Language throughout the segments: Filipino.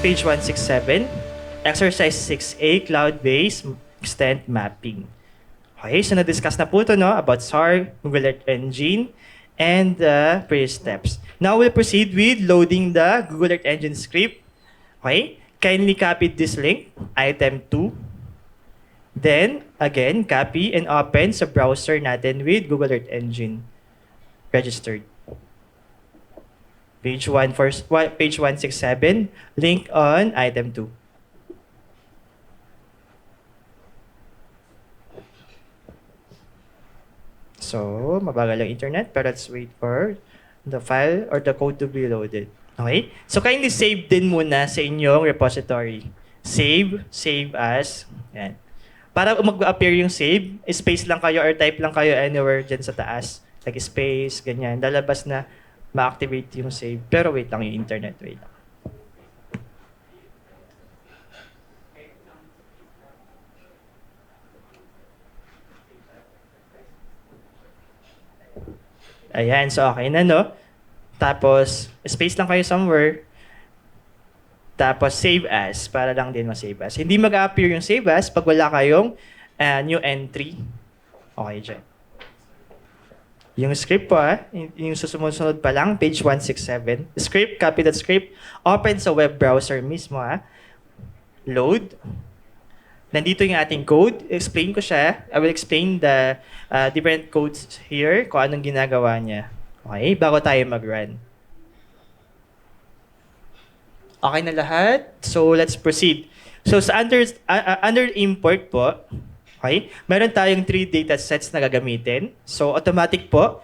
page 167, exercise 6A, cloud-based extent mapping. Okay, so na-discuss na po ito, no, about SAR, Google Earth Engine, and the previous steps. Now we'll proceed with loading the Google Earth Engine script. Okay, kindly copy this link, item 2. Then, again, copy and open sa browser natin with Google Earth Engine registered. Page 167, link on item 2. So, mabagal ang internet, pero let's wait for the file or the code to be loaded. Okay? So, kindly save din muna sa inyong repository. Save as. Yan. Para mag-appear yung save, space lang kayo or type lang kayo anywhere dyan sa taas. Like space, ganyan. Lalabas na ma-activate yung save. Pero wait lang yung internet. Wait lang. Ayan, so okay na, no? Tapos, space lang kayo somewhere. Tapos, save as, para lang din ma-save as. Hindi mag-appear yung save as pag wala kayong new entry. Okay, dyan. Yung script po, yung susunod pa lang, page 167. Script, copy that script. Open sa web browser mismo, Load. Nandito yung ating code. Explain ko siya. I will explain the different codes here, kung anong ginagawa niya. Okay, bago tayo mag-run. Okay na lahat? So, let's proceed. So, sa under import po, okay, meron tayong 3 data sets na gagamitin. So, automatic po,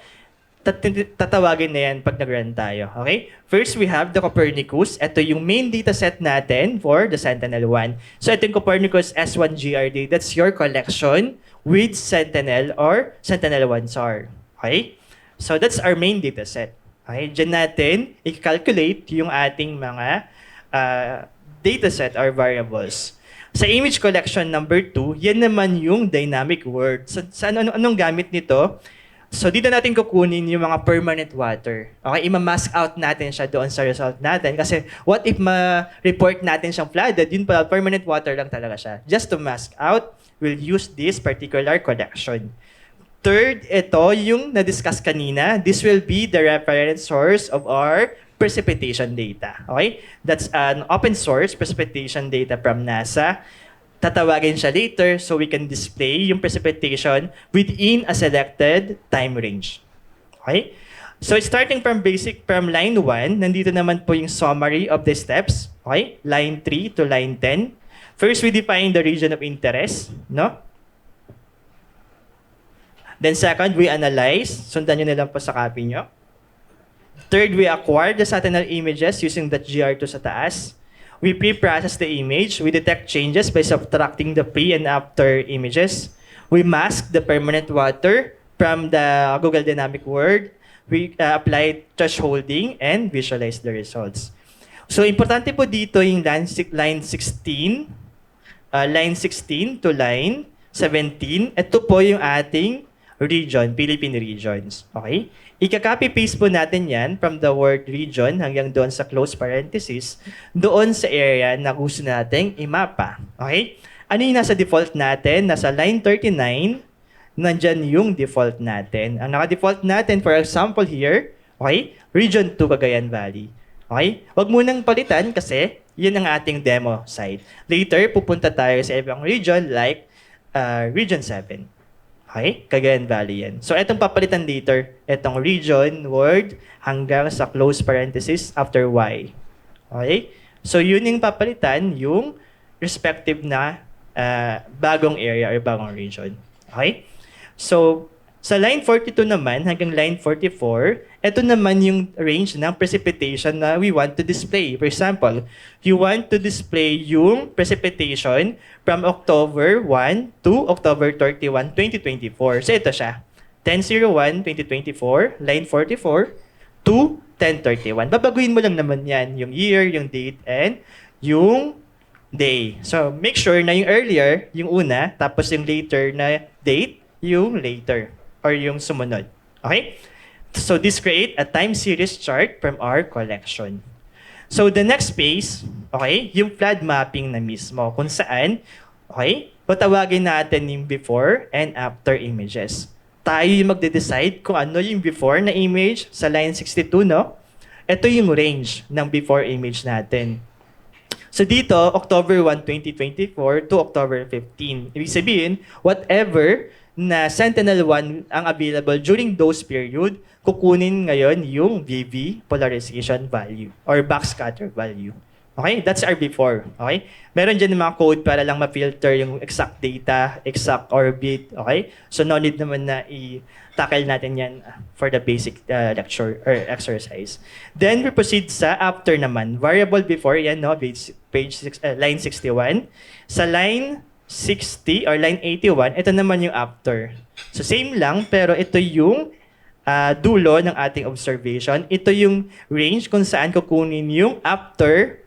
tatawagin na yan pag nag-run tayo. Okay? First, we have the Copernicus. Ito yung main data set natin for the Sentinel-1. So, ito yung Copernicus S1GRD. That's your collection with Sentinel or Sentinel-1 SAR. Okay? So, that's our main data set. Okay? Diyan natin i-calculate yung ating mga data set or variables. Sa image collection number 2, yan naman yung dynamic word. So, anong gamit nito? So, dito natin kukunin yung mga permanent water. Okay? Ima-mask out natin siya doon sa result natin. Kasi, what if ma-report natin siyang flooded? Yun pala, permanent water lang talaga siya. Just to mask out, we'll use this particular collection. Third, ito yung na-discuss kanina. This will be the reference source of our precipitation data. Okay? That's an open source precipitation data from NASA. Tatawagin siya later so we can display yung precipitation within a selected time range. Okay? So starting from line 1, nandito naman po yung summary of the steps. Okay? Line 3 to line 10. First, we define the region of interest. No? Then second, we analyze. Sundan nyo na lang po sa copy nyo. Third, we acquire the Sentinel images using the GR2 sa taas. We pre-process the image. We detect changes by subtracting the pre and after images. We mask the permanent water from the Google Dynamic Word. We apply thresholding and visualize the results. So, importante po dito yung line 16 to line 17. Ito po yung ating region, Philippine regions. Okay? Ika-copy-paste po natin yan from the word region hanggang doon sa close parenthesis, doon sa area na gusto nating imapa. Okay? Ano yung nasa default natin? Nasa line 39, nandyan yung default natin. Ang naka-default natin, for example here, okay, region 2 Cagayan Valley. Okay? Huwag munang palitan kasi yun ang ating demo site. Later, pupunta tayo sa ibang region like region 7. Okay? Cagayan Valley yan. So, etong papalitan dito, etong region, word, hanggang sa close parenthesis after Y. Okay? So, yun yung papalitan, yung respective na bagong area or bagong region. Okay? So, sa line 42 naman, hanggang line 44, ito naman yung range ng precipitation na we want to display. For example, you want to display yung precipitation from October 1 to October 31, 2024. So ito siya. 10/01/2024, line 44 to 10/31. Babaguhin mo lang naman yan, yung year, yung date, and yung day. So make sure na yung earlier, yung una, tapos yung later na date, yung later, or yung sumunod. Okay? So this create a time series chart from our collection. So the next phase, Okay? Yung flood mapping na mismo kung saan, okay, patawagin natin yung before and after images. Tayo yung magde-decide kung ano yung before na image sa line 62, no? Ito yung range ng before image natin. So dito, October 1, 2024 to October 15. Ibig sabihin, whatever na Sentinel-1 ang available during those period, kukunin ngayon yung VV polarization value or backscatter value. Okay? That's our before. Okay? Meron dyan mga code para lang ma-filter yung exact data, exact orbit. Okay? So no need naman na i-tackle natin yan for the basic lecture or exercise. Then we proceed sa after naman. Variable before, yan, no? Line 61. Sa line 60 or line 81, ito naman yung after. So same lang, pero ito yung dulo ng ating observation. Ito yung range kung saan kukunin yung after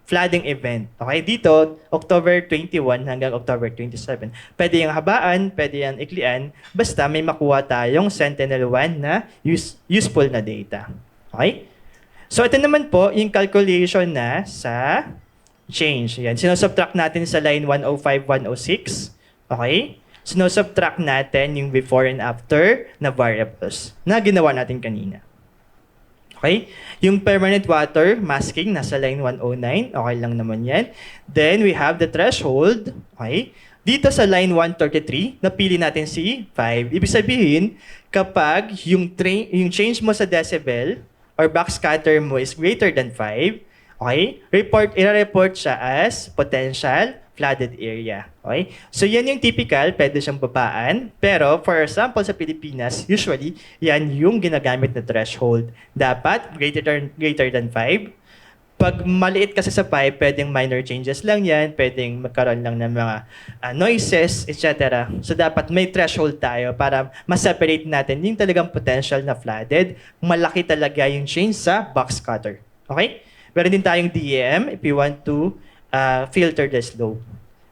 flooding event. Okay, dito, October 21 hanggang October 27. Pwede yung habaan, pwede yung iklian, basta may makuha tayong Sentinel-1 na useful na data. Okay? So ito naman po, yung calculation na sa change. Yan, sinosubtract natin sa line 105, 106. Okay? Sinosubtract natin yung before and after na variables na ginawa natin kanina. Okay? Yung permanent water masking nasa line 109. Okay lang naman yan. Then we have the threshold. Okay? Dito sa line 133, napili natin si 5. Ibig sabihin, kapag yung change mo sa decibel or backscatter mo is greater than 5, okay? I-report siya as potential flooded area. Okay? So yan yung typical, pwede siyang babaan. Pero for example sa Pilipinas, usually, yan yung ginagamit na threshold. Dapat greater than 5. Pag maliit kasi sa 5, pwedeng minor changes lang yan, pwedeng magkaroon lang ng mga noises, etc. So dapat may threshold tayo para ma-separate natin yung talagang potential na flooded. Malaki talaga yung change sa box cutter. Okay? Meron din tayong DEM if you want to filter the slope.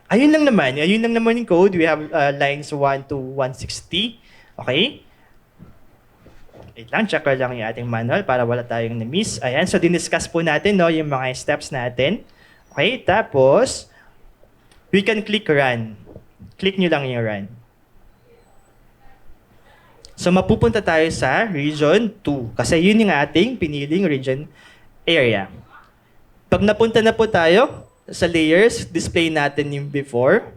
Ayun lang naman yung code. We have lines 1 to 160. Okay? Wait lang, check ko lang yung ating manual para wala tayong na-miss. Ayan, so diniscuss po natin yung mga steps natin. Okay, tapos, we can click run. Click nyo lang yung run. So mapupunta tayo sa region 2 kasi yun yung ating piniling region area. Pag napunta na po tayo sa layers, display natin yung before.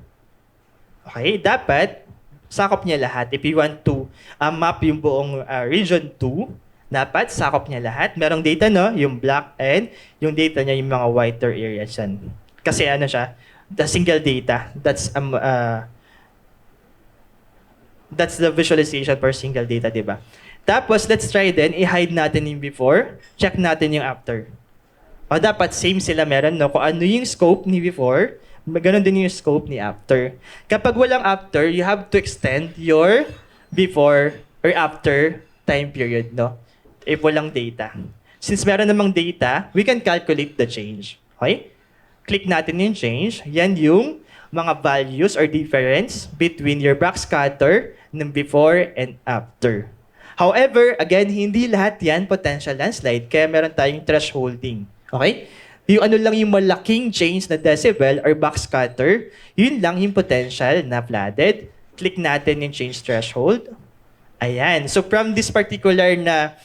Okay, dapat sakop niya lahat. If you want to map yung buong region 2, dapat sakop niya lahat. Merong data, no? Yung black and yung data niya yung mga whiter areas yan. Kasi ano siya, the single data. That's the visualization for single data, di ba? Tapos, let's try then, i-hide natin yung before, check natin yung after. O dapat same sila meron, no? Kung ano yung scope ni before, ganun din yung scope ni after. Kapag walang after, you have to extend your before or after time period, no? If walang data. Since meron namang data, we can calculate the change. Okay? Click natin yung change. Yan yung mga values or difference between your backscatter ng before and after. However, again, hindi lahat yan potential landslide, kaya meron tayong thresholding. Okay? Yung ano lang yung malaking change na decibel or backscatter, yun lang yung potential na flooded. Click natin yung change threshold. Ayan. So from this particular na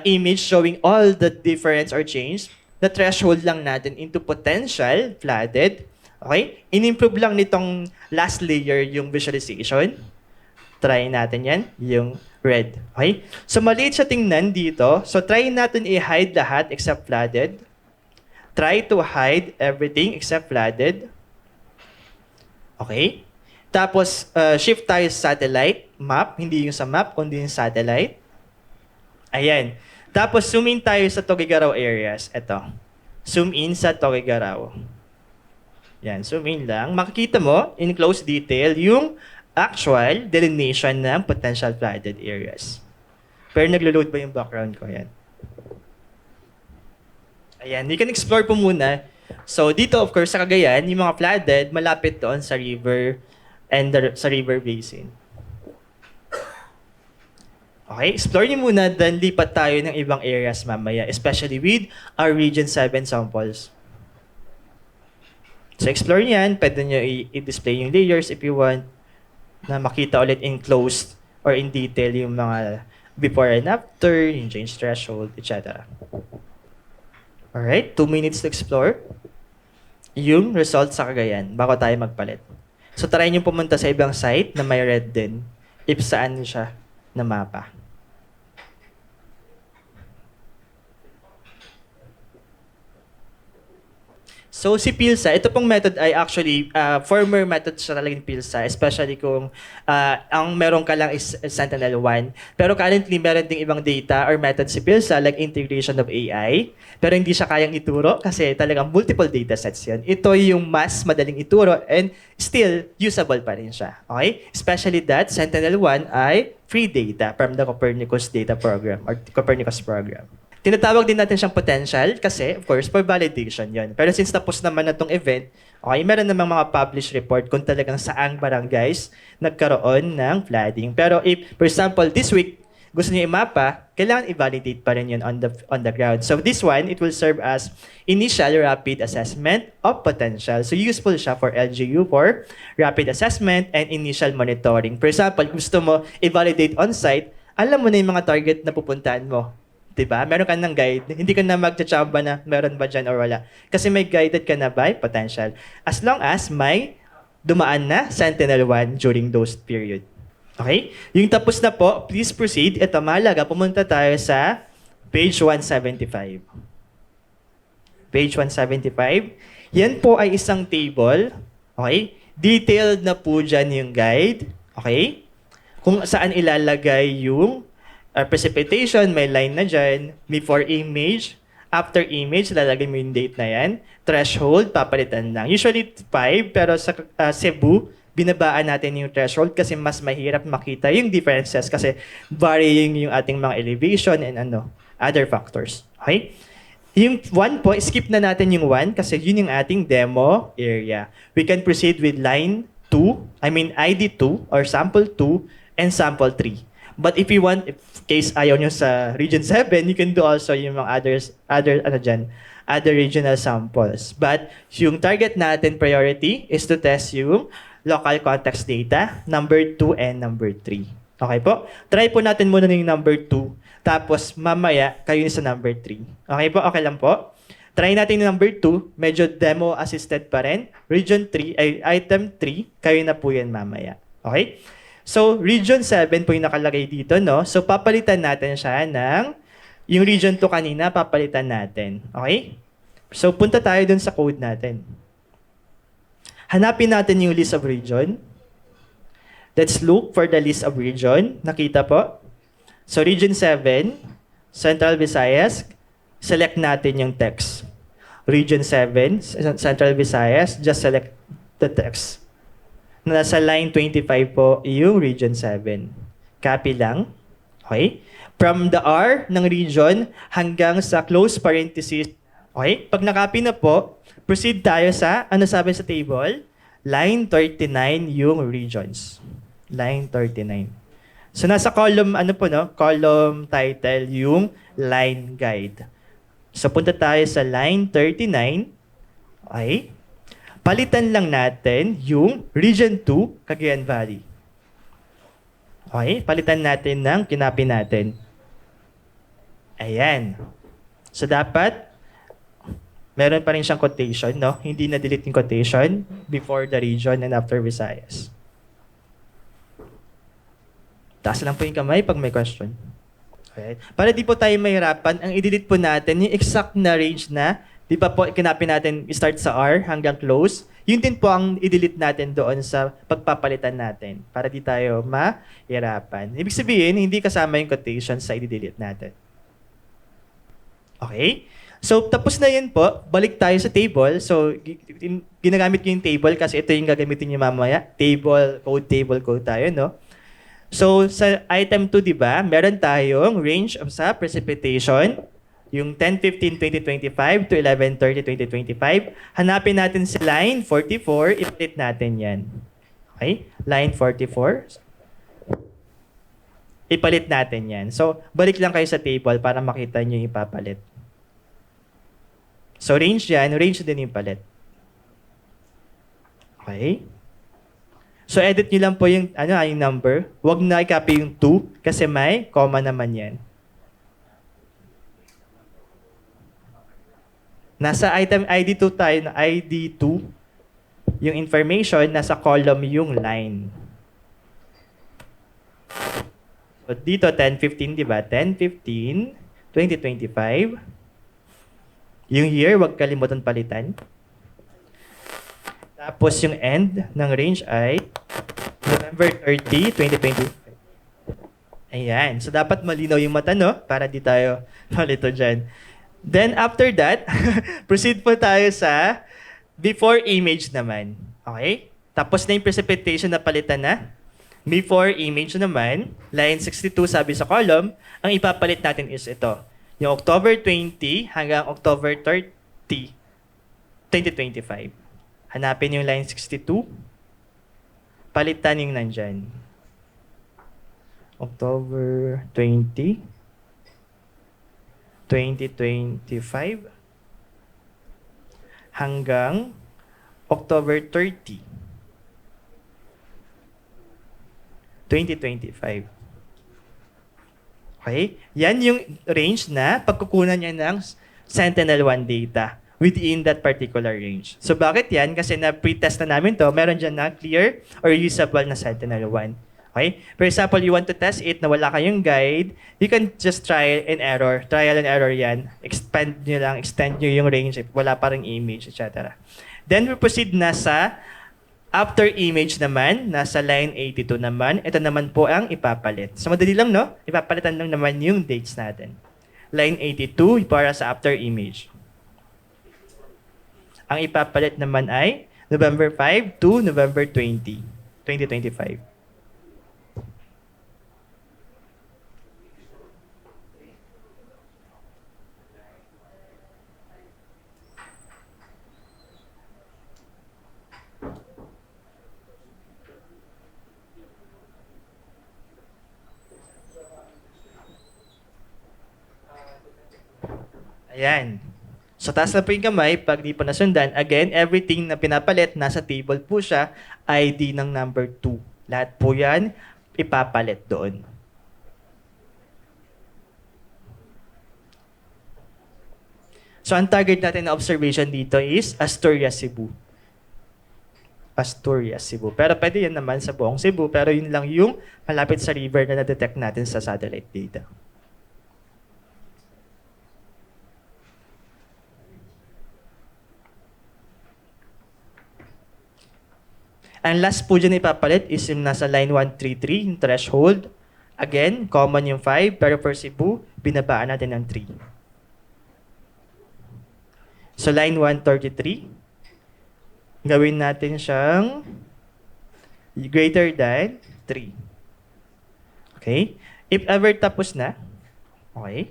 image showing all the difference or change, the threshold lang natin into potential flooded. Okay? In-improve lang nitong last layer yung visualization. Try natin yan, yung red. Okay? So maliit siya tingnan dito. So try natin i-hide lahat except flooded. Try to hide everything except flooded. Okay? Tapos, shift tayo sa satellite map. Hindi yung sa map, kundi yung satellite. Ayan. Tapos, zoom in tayo sa Tugigaraw areas. Ito. Zoom in sa Tugigaraw. Yan, zoom in lang. Makikita mo, in close detail, yung actual delineation ng potential flooded areas. Pero naglo-load ba yung background ko? Yan. Ayan, you can explore po muna. So, dito, of course, sa Cagayan, yung mga flooded, malapit doon sa river and sa river basin. Okay, explore niyo muna, then lipat tayo ng ibang areas mamaya, especially with our Region 7 samples. So explore niyan, pwede nyo i-display yung layers if you want na makita ulit in closed or in detail yung mga before and after, yung change threshold, etc. Alright, 2 minutes to explore yung results sa Cagayan bago tayo magpalit. So try nyo pumunta sa ibang site na may red din if saan siya na mapa. So si PILSA, ito pong method ay actually former method siya talaga ng PILSA, especially kung ang meron ka lang is Sentinel-1. Pero currently, meron ding ibang data or method si PILSA like integration of AI. Pero hindi siya kayang ituro kasi talagang multiple data sets yun. Ito yung mas madaling ituro and still usable pa rin siya. Okay? Especially that Sentinel-1 ay free data from the Copernicus data program or Copernicus program. Tinatawag din natin siyang potential kasi, of course, for validation yon. Pero since tapos naman na itong event, okay, meron namang mga published report kung talagang saang barangays nagkaroon ng flooding. Pero if, for example, this week, gusto niyo i-mapa, kailangan i-validate pa rin yun on the ground. So this one, it will serve as initial rapid assessment of potential. So useful siya for LGU for rapid assessment and initial monitoring. For example, gusto mo i-validate on-site, alam mo na yung mga target na pupuntahan mo. Diba? Meron ka ng guide. Hindi ka na magtsachamba na meron ba dyan or wala. Kasi may guided ka na by potential. As long as may dumaan na Sentinel-1 during those period. Okay? Yung tapos na po, please proceed. Ito mahalaga, pumunta tayo sa page 175. Page 175. Yan po ay isang table. Okay? Detailed na po dyan yung guide. Okay? Kung saan ilalagay yung precipitation, may line na dyan. Before image, after image, lalagay mo yung date na yan. Threshold, papalitan lang. Usually 5, pero sa Cebu, binabaan natin yung threshold kasi mas mahirap makita yung differences kasi varying yung ating mga elevation and other factors. Okay? Yung 1 po, skip na natin yung 1 kasi yun yung ating demo area. We can proceed with line 2, ID 2 or sample 2 and sample 3. But if you want, if case ayaw nyo sa region 7, you can do also yung mga other regional samples. But yung target natin priority is to test yung local context data, number 2 and number 3. Okay po? Try po natin muna yung number 2, tapos mamaya kayo sa number 3. Okay po? Okay lang po? Try natin yung number 2, medyo demo assisted pa rin. Region 3, ay item 3, kayo na po yan mamaya. Okay? So, region 7 po yung nakalagay dito, no? So, papalitan natin siya ng, yung region 2 kanina, papalitan natin. Okay? So, punta tayo dun sa code natin. Hanapin natin yung list of region. Let's look for the list of region. Nakita po? So, region 7, Central Visayas, select natin yung text. Region 7, Central Visayas, just select the text. Nasa line 25 po yung region 7. Copy lang. Okay? From the R ng region hanggang sa close parenthesis. Okay? Pag nakopy na po, proceed tayo sa, ano sabi sa table? Line 39 yung regions. Line 39. So nasa column, column title yung line guide. So punta tayo sa line 39. Okay? Palitan lang natin yung Region 2, Cagayan Valley. Okay? Palitan natin ng kinopy natin. Ayan. So, dapat, meron pa rin siyang quotation, no? Hindi na-delete yung quotation before the region and after Visayas. Taas lang po yung kamay pag may question. Okay? Para di po tayo mahirapan, ang i-delete po natin yung exact na range na di ba po, kinopy natin start sa R hanggang close. Yun din po ang i-delete natin doon sa pagpapalitan natin para di tayo mahirapan. Ibig sabihin, hindi kasama yung quotation sa i-delete natin. Okay? So, tapos na yun po. Balik tayo sa table. So, ginagamit ko yung table kasi ito yung gagamitin nyo mamaya. Table code tayo, no? So, sa item 2, di ba, meron tayong range of sa precipitation. Yung 10-15-2025 to 11-30-2025. Hanapin natin si line 44, ipalit natin yan. Okay? Line 44. Ipalit natin yan. So, balik lang kayo sa table para makita nyo yung ipapalit. So, range yan. Range din yung palit. Okay? So edit nyo lang po yung, yung number. Huwag na i-copy yung 2 kasi may comma naman yan. Nasa item ID2 tayo na ID2. Yung information, nasa column yung line. So dito, 1015, di ba? 1015, 2025. Yung year, huwag kalimutan palitan. Tapos yung end ng range ay November 30, 2025. Ayan. So dapat malinaw yung mata, no? Para di tayo malito dyan. Then after that, proceed po tayo sa before image naman. Okay? Tapos na yung precipitation na palitan na. Before image naman, line 62 sabi sa column, ang ipapalit natin is ito. Yung October 20 hanggang October 30, 2025. Hanapin yung line 62. Palitan yung nandyan. October 20, 2025 hanggang October 30, 2025. Okay? Yan yung range na pagkukunan niya ng Sentinel-1 data within that particular range. So bakit yan? Kasi na pre-test na namin to, meron dyan na clear or usable na Sentinel-1. Okay? For example, you want to test it na wala kayong guide, you can just try and error. Trial and error yan. Expand nyo lang, extend nyo yung range if wala pa ring image, etc. Then we proceed na sa after image naman, nasa line 82 naman, ito naman po ang ipapalit. So madali lang, no? Ipapalitan lang naman yung dates natin. Line 82 para sa after image. Ang ipapalit naman ay November 5 to November 20, 2025. Ayan. So, taas na po yung kamay. Pag di po nasundan, again, everything na pinapalit, nasa table po siya, ID ng number 2. Lahat po yan, ipapalit doon. So, ang target natin na observation dito is Asturias, Cebu. Asturias, Cebu. Pero pwede yan naman sa buong Cebu, pero yun lang yung malapit sa river na na-detect natin sa satellite data. Ang last po dyan ipapalit is yung nasa line 133, yung threshold. Again, common yung 5, pero for Cebu, binabaan natin ng 3. So line 133, gawin natin siyang greater than 3. Okay? If ever tapos na, okay?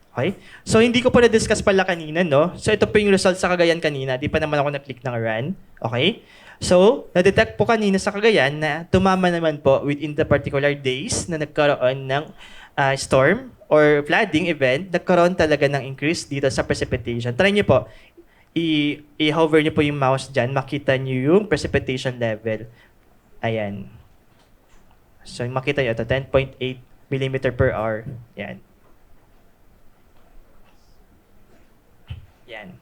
Okay? So, hindi ko pa na-discuss pala kanina, no? So, ito po yung result sa Cagayan kanina. Di pa naman ako na-click ng run. Okay? So, na-detect po kanina sa Cagayan na tumama naman po within the particular days na nagkaroon ng storm or flooding event, nagkaroon talaga ng increase dito sa precipitation. Try nyo po, i-hover nyo po yung mouse dyan, makita nyo yung precipitation level. Ayan. So, makita nyo ito, 10.8 millimeter per hour. Yan. Yan.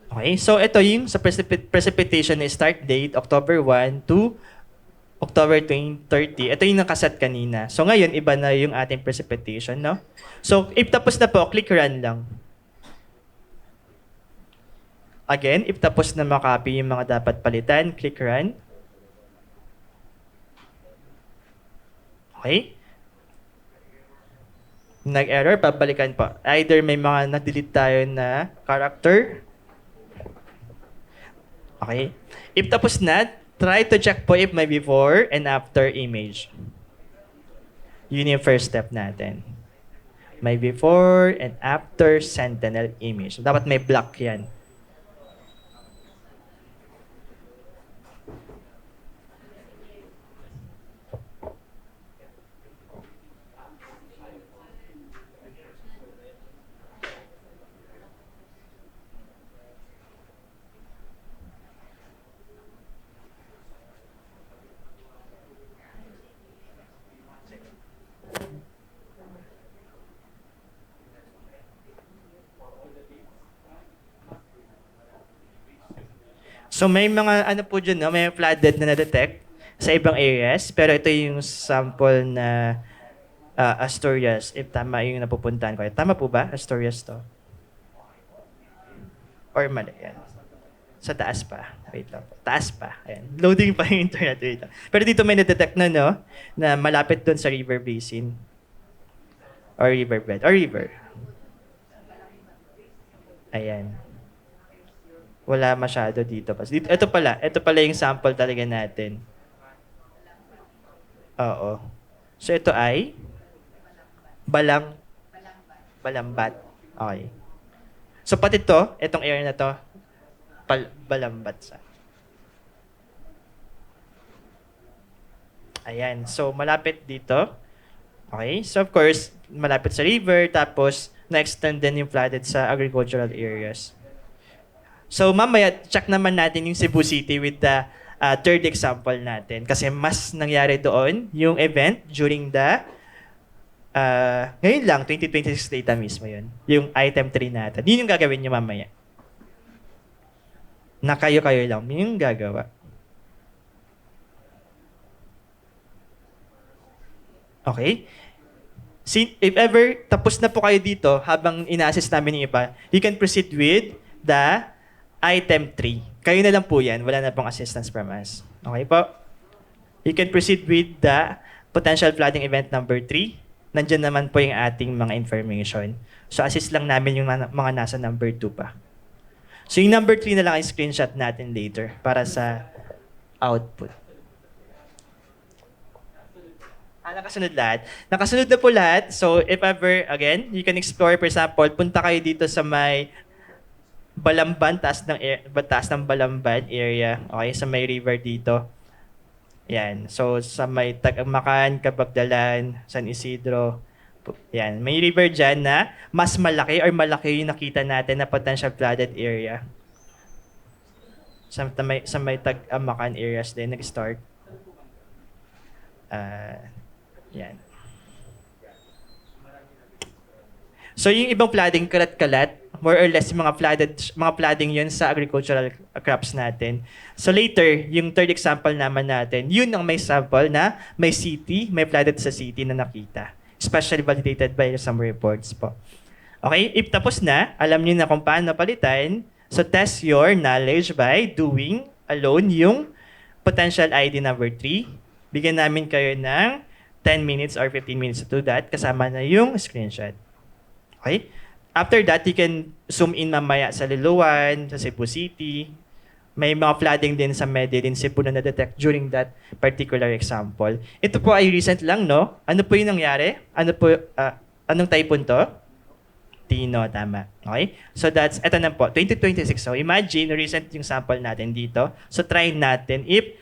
Okay, so ito yung sa precipitation na start date, October 1 to October 30. Ito yung nakaset kanina. So ngayon, iba na yung ating precipitation, no? So if tapos na po, click run lang. Again, if tapos na makopy yung mga dapat palitan, click run. Okay? Nag-error, pabalikan po. Either may mga na-delete tayo na character. Okay? If tapos na, try to check po if may before and after image. Yun yung first step natin. May before and after Sentinel image. Dapat may block yan. So may mga ano po dyan, no? May flooded na na-detect sa ibang areas. Pero ito yung sample na Asturias, if tama yung napupuntahan ko. Tama po ba? Asturias to? Or mali? Yan. Sa taas pa. Wait lang po. Taas pa. Ayan. Loading pa yung internet. Wait lang. Pero dito may na-detect na, no? Na malapit doon sa river basin. Or riverbed. Or river. Ayan. Wala masyado dito. Ito pala yung sample talaga natin. Oo. So ito ay Balambat. Okay. So pati itong area na to, Balambat sa. Ayan. So malapit dito. Okay. So of course, malapit sa river, tapos na-extend din yung flooded sa agricultural areas. So mamaya, check naman natin yung Cebu City with the third example natin. Kasi mas nangyari doon yung event during the ngayon lang, 2026 data mismo yun. Yung item 3 natin. Yun yung gagawin nyo mamaya. Na kayo-kayo lang. Yun yung gagawa. Okay? If ever tapos na po kayo dito habang ina-assess namin yung iba, you can proceed with the item 3. Kayo na lang po yan. Wala na pong assistance from us. Okay po? You can proceed with the potential flooding event number 3. Nandiyan naman po yung ating mga information. So, assist lang namin yung mga nasa number 2 pa. So, yung number 3 na lang ay screenshot natin later para sa output. Nakasunod lahat. Nakasunod na po lahat. So, if ever, again, you can explore, for example, punta kayo dito sa may Balamban, taas ng Balamban area. Okay, sa may river dito. Yan. So, sa may Tagamakan, Cabagdalan, San Isidro. Yan. May river dyan na mas malaki or malaki yung nakita natin na potential flooded area. Sa may Tagamakan areas din nag-start. Yan. So, yung ibang flooding, kalat-kalat, more or less yung mga flooding yun sa agricultural crops natin. So later, yung third example naman natin, yun ang may sample na may city, may flooded sa city na nakita. Especially validated by some reports po. Okay, if tapos na, alam niyo na kung paano palitan, so test your knowledge by doing alone yung potential ID number 3. Bigyan namin kayo ng 10 minutes or 15 minutes to do that, kasama na yung screenshot. Okay? After that, you can zoom in mamaya sa Liloan, sa Cebu City. May mga flooding din sa Medellin, Cebu na na-detect during that particular example. Ito po ay recent lang, no? Ano po yung nangyari? Anong typhoon to? Tino, tama. Okay? So ito na po, 2026. So imagine, recent yung sample natin dito. So try natin. If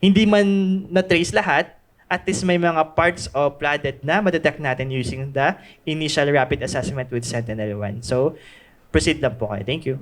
hindi man na-trace lahat, at least may mga parts of flooded na madetect natin using the initial rapid assessment with Sentinel-1. So, proceed lang po kayo. Thank you.